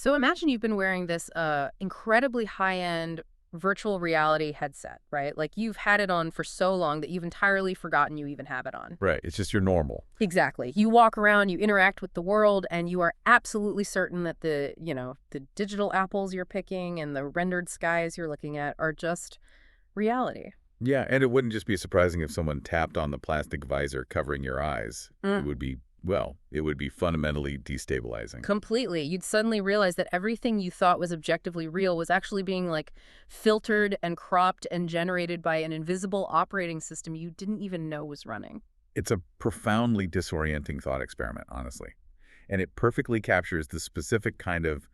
So imagine you've been wearing this incredibly high-end virtual reality headset, right? Like you've had it on for so long that you've entirely forgotten you even have it on. Right. It's just your normal. Exactly. You walk around, you interact with the world, and you are absolutely certain that the digital apples you're picking and the rendered skies you're looking at are just reality. Yeah, and it wouldn't just be surprising if someone tapped on the plastic visor covering your eyes. It would be, well, it would be fundamentally destabilizing. Completely. You'd suddenly realize that everything you thought was objectively real was actually being like filtered and cropped and generated by an invisible operating system you didn't even know was running. It's a profoundly disorienting thought experiment, honestly. And it perfectly captures the specific kind of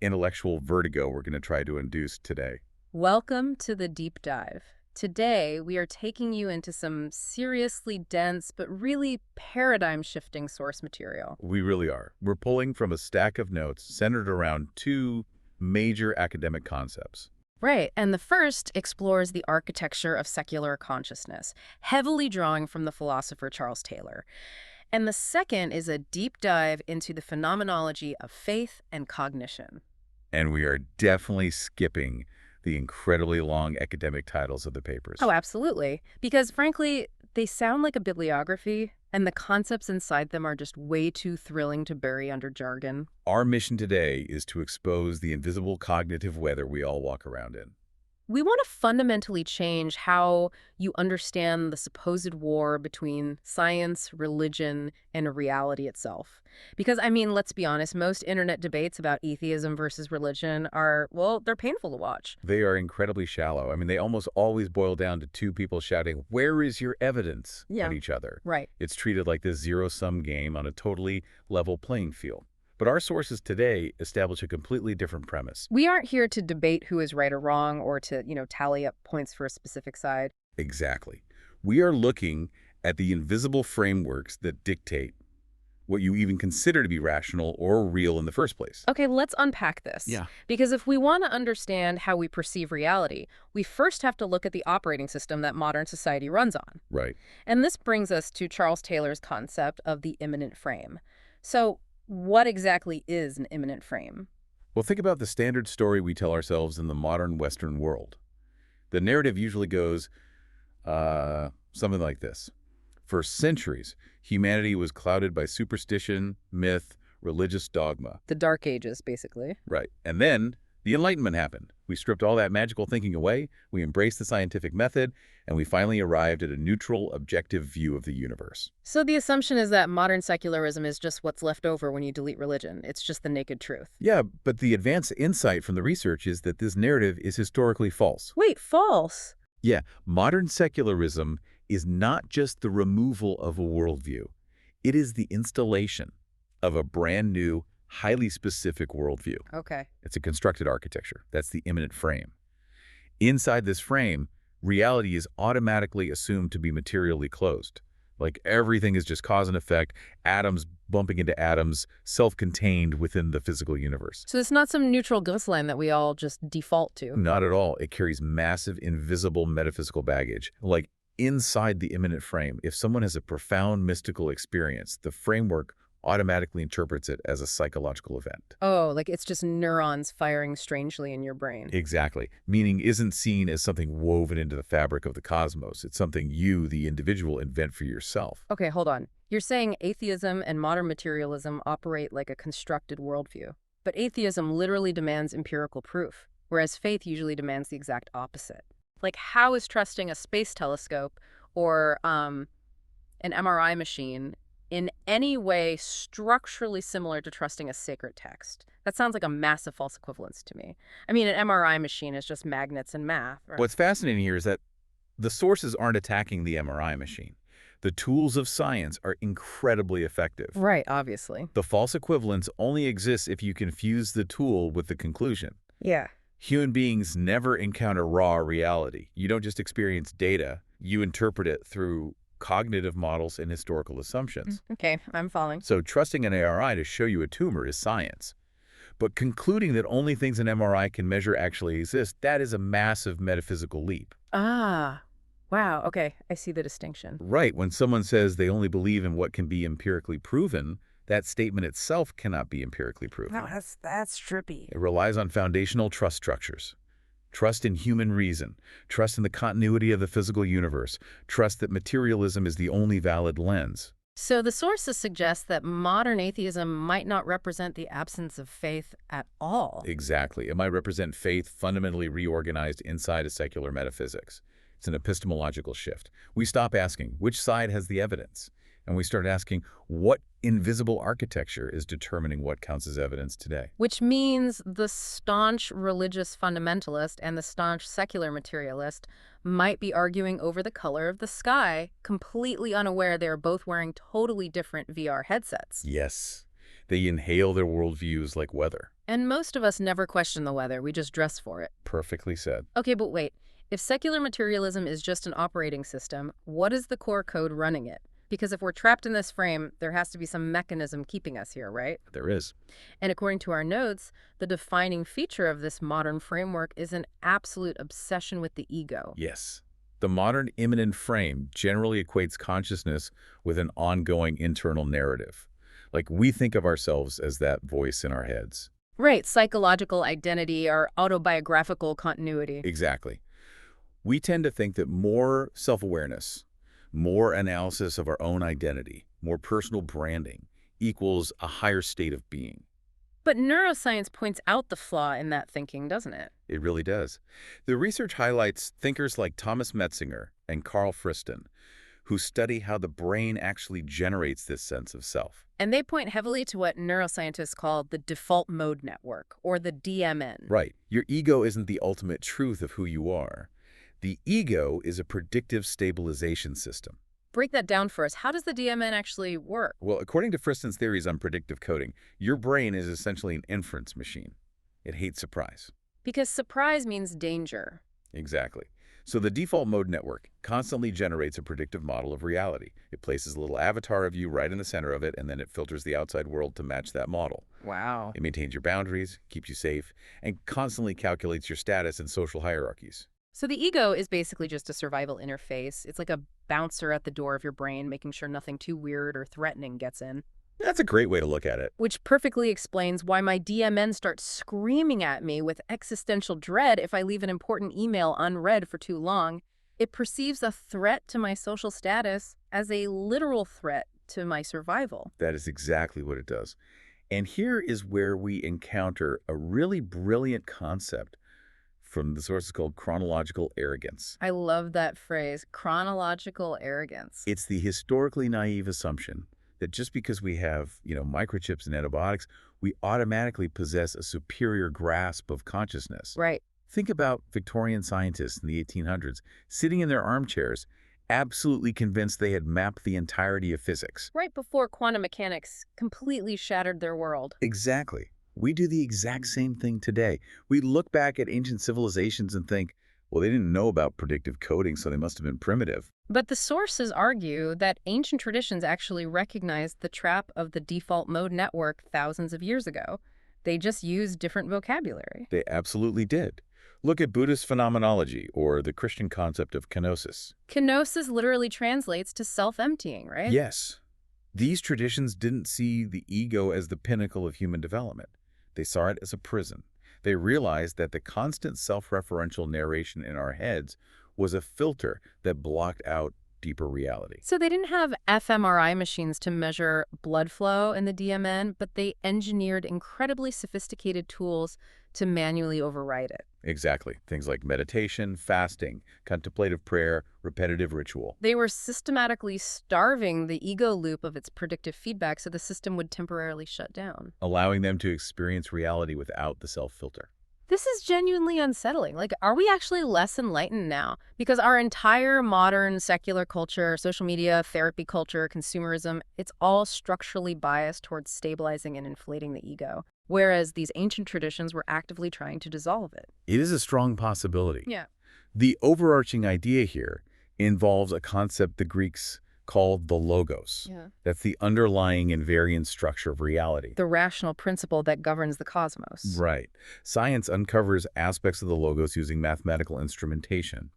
intellectual vertigo we're going to try to induce today. Welcome to the deep dive. Today, we are taking you into some seriously dense but really paradigm-shifting source material. We really are. We're pulling from a stack of notes centered around two major academic concepts. Right, and the first explores the architecture of secular consciousness, heavily drawing from the philosopher Charles Taylor. And the second is a deep dive into the phenomenology of faith and cognition. And we are definitely skipping the incredibly long academic titles of the papers. Oh, absolutely. Because frankly, they sound like a bibliography, and the concepts inside them are just way too thrilling to bury under jargon. Our mission today is to expose the invisible cognitive weather we all walk around in. We want to fundamentally change how you understand the supposed war between science, religion, and reality itself. Because, I mean, let's be honest, most internet debates about atheism versus religion are, well, they're painful to watch. They are incredibly shallow. I mean, they almost always boil down to two people shouting, "Where is your evidence?" Yeah. at each other. Right. It's treated like this zero-sum game on a totally level playing field. But our sources today establish a completely different premise. We aren't here to debate who is right or wrong or to, tally up points for a specific side. Exactly. We are looking at the invisible frameworks that dictate what you even consider to be rational or real in the first place. Okay, let's unpack this. Yeah. Because if we want to understand how we perceive reality, we first have to look at the operating system that modern society runs on. Right. And this brings us to Charles Taylor's concept of the imminent frame. So, what exactly is an imminent frame? Well, think about the standard story we tell ourselves in the modern Western world. The narrative usually goes something like this. For centuries, humanity was clouded by superstition, myth, religious dogma. The Dark Ages, basically. Right. And then the Enlightenment happened. We stripped all that magical thinking away, we embraced the scientific method, and we finally arrived at a neutral, objective view of the universe. So the assumption is that modern secularism is just what's left over when you delete religion. It's just the naked truth. Yeah, but the advanced insight from the research is that this narrative is historically false. Wait, false? Yeah, modern secularism is not just the removal of a worldview. It is the installation of a brand new, highly specific worldview. Okay. It's a constructed architecture. That's the imminent frame. Inside this frame, reality is automatically assumed to be materially closed. Like everything is just cause and effect, atoms bumping into atoms, self-contained within the physical universe. So it's not some neutral ghostland that we all just default to. Not at all. It carries massive, invisible metaphysical baggage. Like inside the imminent frame, if someone has a profound mystical experience, the framework automatically interprets it as a psychological event. Oh, like it's just neurons firing strangely in your brain. Exactly. Meaning isn't seen as something woven into the fabric of the cosmos. It's something you, the individual, invent for yourself. Okay, hold on. You're saying atheism and modern materialism operate like a constructed worldview. But atheism literally demands empirical proof, whereas faith usually demands the exact opposite. Like, how is trusting a space telescope or an MRI machine in any way structurally similar to trusting a sacred text? That sounds like a massive false equivalence to me. I mean, an MRI machine is just magnets and math. Right? What's fascinating here is that the sources aren't attacking the MRI machine. The tools of science are incredibly effective. Right, obviously. The false equivalence only exists if you confuse the tool with the conclusion. Yeah. Human beings never encounter raw reality. You don't just experience data. You interpret it through cognitive models and historical assumptions. Okay, I'm following. So trusting an ARI to show you a tumor is science. But concluding that only things an MRI can measure actually exist, that is a massive metaphysical leap. Ah, wow. Okay, I see the distinction. Right. When someone says they only believe in what can be empirically proven, That statement itself cannot be empirically proven. No, that's trippy. It relies on foundational trust structures. Trust in human reason, trust in the continuity of the physical universe, trust that materialism is the only valid lens. So the sources suggest that modern atheism might not represent the absence of faith at all. Exactly. It might represent faith fundamentally reorganized inside a secular metaphysics. It's an epistemological shift. We stop asking, which side has the evidence? And we start asking, what invisible architecture is determining what counts as evidence today? Which means the staunch religious fundamentalist and the staunch secular materialist might be arguing over the color of the sky, completely unaware they're both wearing totally different VR headsets. Yes. They inhale their worldviews like weather. And most of us never question the weather, we just dress for it. Perfectly said. Okay, but wait. If secular materialism is just an operating system, what is the core code running it? Because if we're trapped in this frame, there has to be some mechanism keeping us here, right? There is. And according to our notes, the defining feature of this modern framework is an absolute obsession with the ego. Yes. The modern imminent frame generally equates consciousness with an ongoing internal narrative. Like we think of ourselves as that voice in our heads. Right, psychological identity or autobiographical continuity. Exactly. We tend to think that more self-awareness, more analysis of our own identity, more personal branding equals a higher state of being. But neuroscience points out the flaw in that thinking, doesn't it? It really does. The research highlights thinkers like Thomas Metzinger and Carl Friston, who study how the brain actually generates this sense of self. And they point heavily to what neuroscientists call the default mode network, or the DMN. Right. Your ego isn't the ultimate truth of who you are. The ego is a predictive stabilization system. Break that down for us. How does the DMN actually work? Well, according to Friston's theories on predictive coding, your brain is essentially an inference machine. It hates surprise. Because surprise means danger. Exactly. So the default mode network constantly generates a predictive model of reality. It places a little avatar of you right in the center of it, and then it filters the outside world to match that model. Wow. It maintains your boundaries, keeps you safe, and constantly calculates your status in social hierarchies. So the ego is basically just a survival interface. It's like a bouncer at the door of your brain, making sure nothing too weird or threatening gets in. That's a great way to look at it. Which perfectly explains why my DMN starts screaming at me with existential dread if I leave an important email unread for too long. It perceives a threat to my social status as a literal threat to my survival. That is exactly what it does. And here is where we encounter a really brilliant concept from the source called chronological arrogance. I love that phrase, chronological arrogance. It's the historically naive assumption that just because we have, microchips and antibiotics, we automatically possess a superior grasp of consciousness. Right. Think about Victorian scientists in the 1800s sitting in their armchairs, absolutely convinced they had mapped the entirety of physics. Right before quantum mechanics completely shattered their world. Exactly. We do the exact same thing today. We look back at ancient civilizations and think, well, they didn't know about predictive coding, so they must have been primitive. But the sources argue that ancient traditions actually recognized the trap of the default mode network thousands of years ago. They just used different vocabulary. They absolutely did. Look at Buddhist phenomenology or the Christian concept of kenosis. Kenosis literally translates to self-emptying, right? Yes. These traditions didn't see the ego as the pinnacle of human development. They saw it as a prison. They realized that the constant self-referential narration in our heads was a filter that blocked out deeper reality. So they didn't have fMRI machines to measure blood flow in the DMN, but they engineered incredibly sophisticated tools to manually override it. Exactly. Things like meditation, fasting, contemplative prayer, repetitive ritual. They were systematically starving the ego loop of its predictive feedback so the system would temporarily shut down. Allowing them to experience reality without the self-filter. This is genuinely unsettling. Like, are we actually less enlightened now? Because our entire modern secular culture, social media, therapy culture, consumerism, it's all structurally biased towards stabilizing and inflating the ego, whereas these ancient traditions were actively trying to dissolve it. It is a strong possibility. Yeah. The overarching idea here involves a concept the Greeks called the logos. Yeah. That's the underlying invariant structure of reality. The rational principle that governs the cosmos. Right. Science uncovers aspects of the logos using mathematical instrumentation.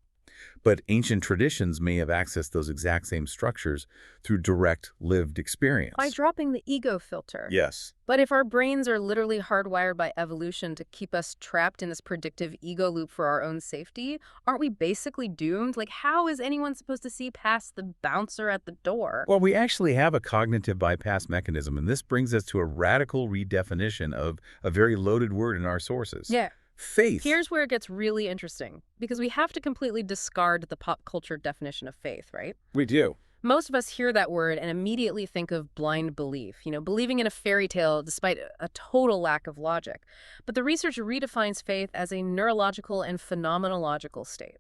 But ancient traditions may have accessed those exact same structures through direct lived By experience. dropping the ego filter. Yes. But if our brains are literally hardwired by evolution to keep us trapped in this predictive ego loop for our own safety, aren't we basically doomed? Like, how is anyone supposed to see past the bouncer at the door? Well, we actually have a cognitive bypass mechanism, and this brings us to a radical redefinition of a very loaded word in our sources. Yeah. Faith. Here's where it gets really interesting, because we have to completely discard the pop culture definition of faith, right? We do. Most of us hear that word and immediately think of blind belief, believing in a fairy tale despite a total lack of logic. But the research redefines faith as a neurological and phenomenological state.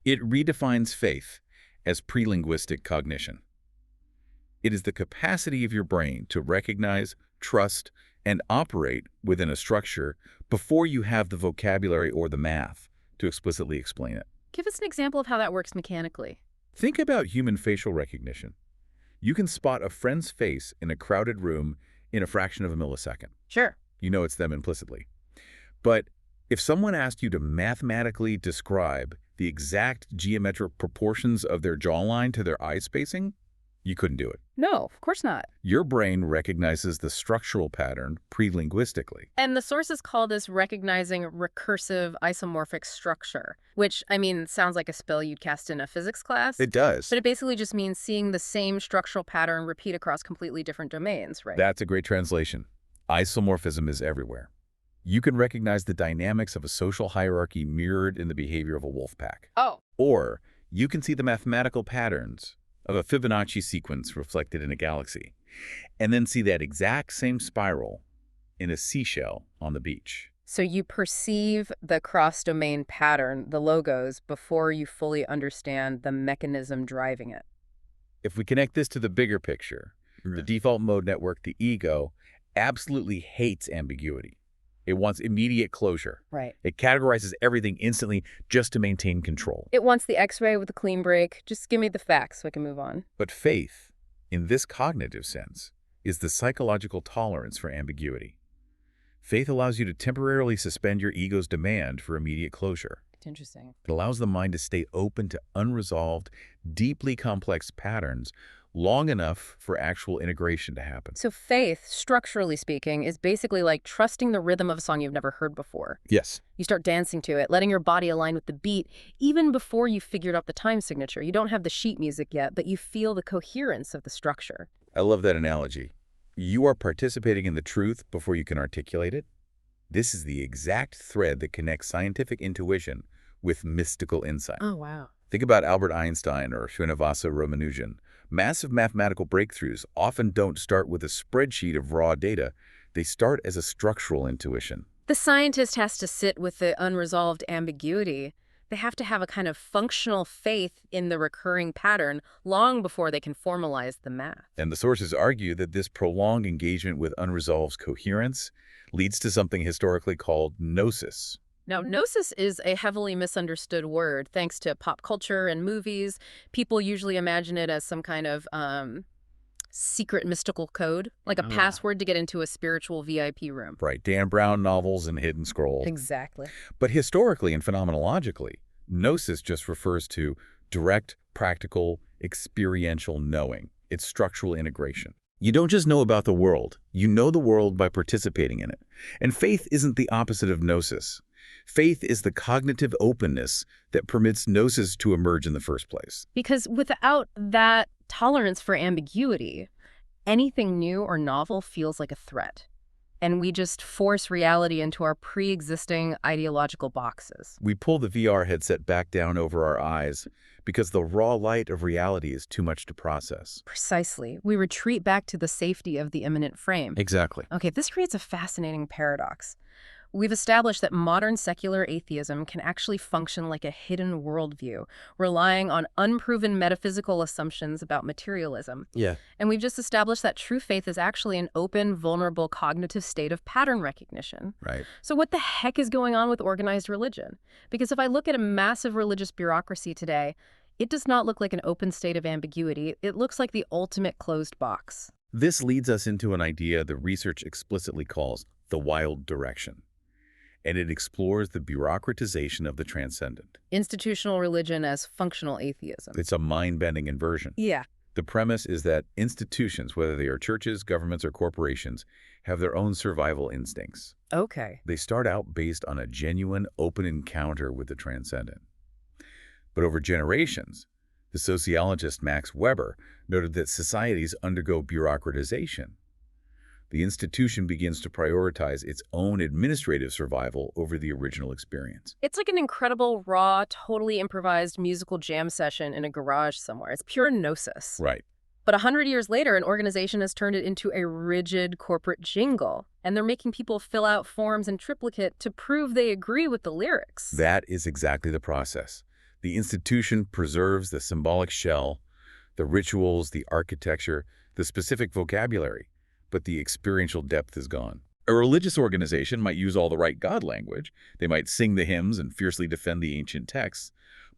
It redefines faith as pre-linguistic cognition. It is the capacity of your brain to recognize, trust, and operate within a structure before you have the vocabulary or the math to explicitly explain it. Give us an example of how that works mechanically. Think about human facial recognition. You can spot a friend's face in a crowded room in a fraction of a millisecond. Sure. You know it's them implicitly. But if someone asked you to mathematically describe the exact geometric proportions of their jawline to their eye spacing, you couldn't do it. No, of course not. Your brain recognizes the structural pattern pre-linguistically. And the sources call this recognizing recursive isomorphic structure, which, sounds like a spell you'd cast in a physics class. It does. But it basically just means seeing the same structural pattern repeat across completely different domains, right? That's a great translation. Isomorphism is everywhere. You can recognize the dynamics of a social hierarchy mirrored in the behavior of a wolf pack. Oh. Or you can see the mathematical patterns of a Fibonacci sequence reflected in a galaxy, and then see that exact same spiral in a seashell on the beach. So you perceive the cross-domain pattern, the logos, before you fully understand the mechanism driving it. If we connect this to the bigger picture, the default mode network, the ego, absolutely hates ambiguity. It wants immediate closure. Right. It categorizes everything instantly just to maintain control. It wants the X-ray with a clean break. Just give me the facts so I can move on. But faith, in this cognitive sense, is the psychological tolerance for ambiguity. Faith allows you to temporarily suspend your ego's demand for immediate closure. It's interesting. It allows the mind to stay open to unresolved, deeply complex patterns long enough for actual integration to happen. So faith, structurally speaking, is basically like trusting the rhythm of a song you've never heard before. Yes. You start dancing to it, letting your body align with the beat, even before you figured out the time signature. You don't have the sheet music yet, but you feel the coherence of the structure. I love that analogy. You are participating in the truth before you can articulate it. This is the exact thread that connects scientific intuition with mystical insight. Oh, wow. Think about Albert Einstein or Srinivasa Ramanujan. Massive mathematical breakthroughs often don't start with a spreadsheet of raw data. They start as a structural intuition. The scientist has to sit with the unresolved ambiguity. They have to have a kind of functional faith in the recurring pattern long before they can formalize the math. And the sources argue that this prolonged engagement with unresolved coherence leads to something historically called gnosis. Now, gnosis is a heavily misunderstood word thanks to pop culture and movies. People usually imagine it as some kind of secret mystical code, like a password to get into a spiritual VIP room. Right, Dan Brown novels and hidden scrolls. Exactly. But historically and phenomenologically, gnosis just refers to direct, practical, experiential knowing. It's structural integration. You don't just know about the world. You know the world by participating in it. And faith isn't the opposite of gnosis. Faith is the cognitive openness that permits gnosis to emerge in the first place. Because without that tolerance for ambiguity, anything new or novel feels like a threat. And we just force reality into our pre-existing ideological boxes. We pull the VR headset back down over our eyes because the raw light of reality is too much to process. Precisely. We retreat back to the safety of the imminent frame. Exactly. Okay, this creates a fascinating paradox. We've established that modern secular atheism can actually function like a hidden worldview, relying on unproven metaphysical assumptions about materialism. Yeah. And we've just established that true faith is actually an open, vulnerable cognitive state of pattern recognition. Right. So what the heck is going on with organized religion? Because if I look at a massive religious bureaucracy today, it does not look like an open state of ambiguity. It looks like the ultimate closed box. This leads us into an idea the research explicitly calls the wild direction. and it explores the bureaucratization of the transcendent. Institutional religion as functional atheism. It's a mind-bending inversion. Yeah. The premise is that institutions, whether they are churches, governments, or corporations, have their own survival instincts. Okay. They start out based on a genuine, open encounter with the transcendent. But over generations, the sociologist Max Weber noted that societies undergo bureaucratization. The institution begins to prioritize its own administrative survival over the original experience. It's like an incredible, raw, totally improvised musical jam session in a garage somewhere. It's pure gnosis. Right. But 100 years later, an organization has turned it into a rigid corporate jingle, and they're making people fill out forms in triplicate to prove they agree with the lyrics. That is exactly the process. The institution preserves the symbolic shell, the rituals, the architecture, the specific vocabulary, but the experiential depth is gone. A religious organization might use all the right God language. They might sing the hymns and fiercely defend the ancient texts.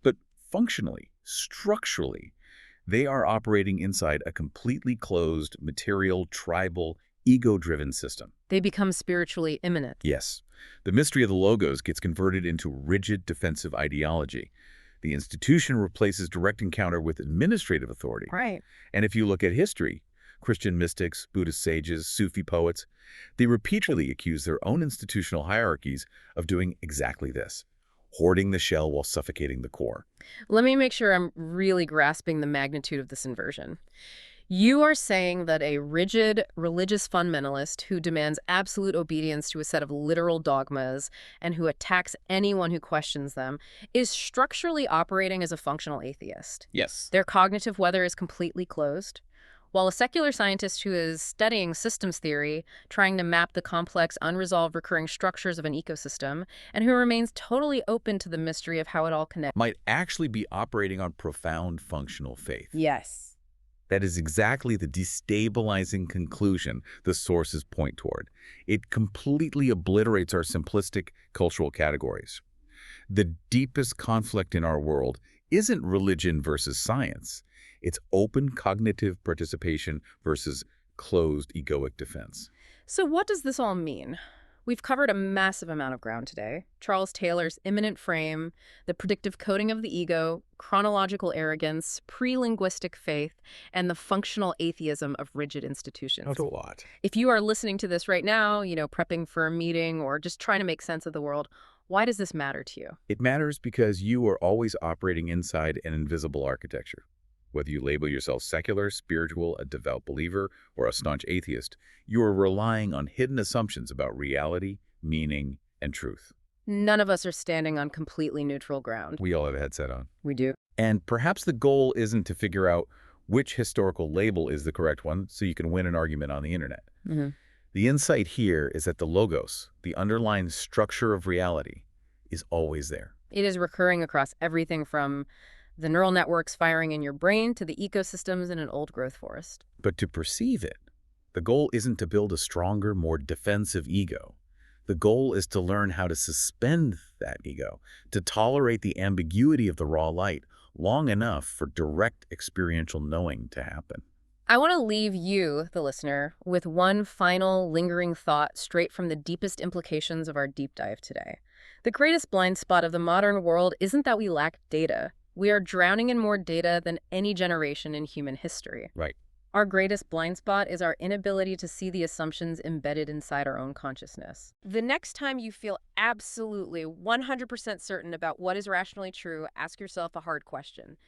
But functionally, structurally, they are operating inside a completely closed, material, tribal, ego-driven system. They become spiritually imminent. Yes. The mystery of the logos gets converted into rigid defensive ideology. The institution replaces direct encounter with administrative authority. Right. And if you look at history, Christian mystics, Buddhist sages, Sufi poets, they repeatedly accuse their own institutional hierarchies of doing exactly this, hoarding the shell while suffocating the core. Let me make sure I'm really grasping the magnitude of this inversion. You are saying that a rigid religious fundamentalist who demands absolute obedience to a set of literal dogmas and who attacks anyone who questions them is structurally operating as a functional atheist. Yes. Their cognitive weather is completely closed, while a secular scientist who is studying systems theory, trying to map the complex, unresolved, recurring structures of an ecosystem, and who remains totally open to the mystery of how it all connects, Might actually be operating on profound functional faith. Yes. That is exactly the destabilizing conclusion the sources point toward. It completely obliterates our simplistic cultural categories. The deepest conflict in our world isn't religion versus science. It's open cognitive participation versus closed egoic defense. So what does this all mean? We've covered a massive amount of ground today. Charles Taylor's imminent frame, the predictive coding of the ego, chronological arrogance, pre-linguistic faith, and the functional atheism of rigid institutions. That's a lot. If you are listening to this right now, prepping for a meeting or just trying to make sense of the world, why does this matter to you? It matters because you are always operating inside an invisible architecture. Whether you label yourself secular, spiritual, a devout believer, or a staunch atheist, you are relying on hidden assumptions about reality, meaning, and truth. None of us are standing on completely neutral ground. We all have a headset on. We do. And perhaps the goal isn't to figure out which historical label is the correct one so you can win an argument on the internet. Mm-hmm. The insight here is that the logos, the underlying structure of reality, is always there. It is recurring across everything from the neural networks firing in your brain to the ecosystems in an old-growth forest. But to perceive it, the goal isn't to build a stronger, more defensive ego. The goal is to learn how to suspend that ego, to tolerate the ambiguity of the raw light long enough for direct experiential knowing to happen. I want to leave you, the listener, with one final lingering thought straight from the deepest implications of our deep dive today. The greatest blind spot of the modern world isn't that we lack data. We are drowning in more data than any generation in human history. Right. Our greatest blind spot is our inability to see the assumptions embedded inside our own consciousness. The next time you feel absolutely 100% certain about what is rationally true, ask yourself a hard question.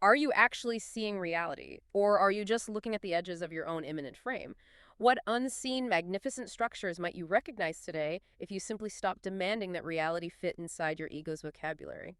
Are you actually seeing reality, or are you just looking at the edges of your own imminent frame? What unseen, magnificent structures might you recognize today if you simply stopped demanding that reality fit inside your ego's vocabulary?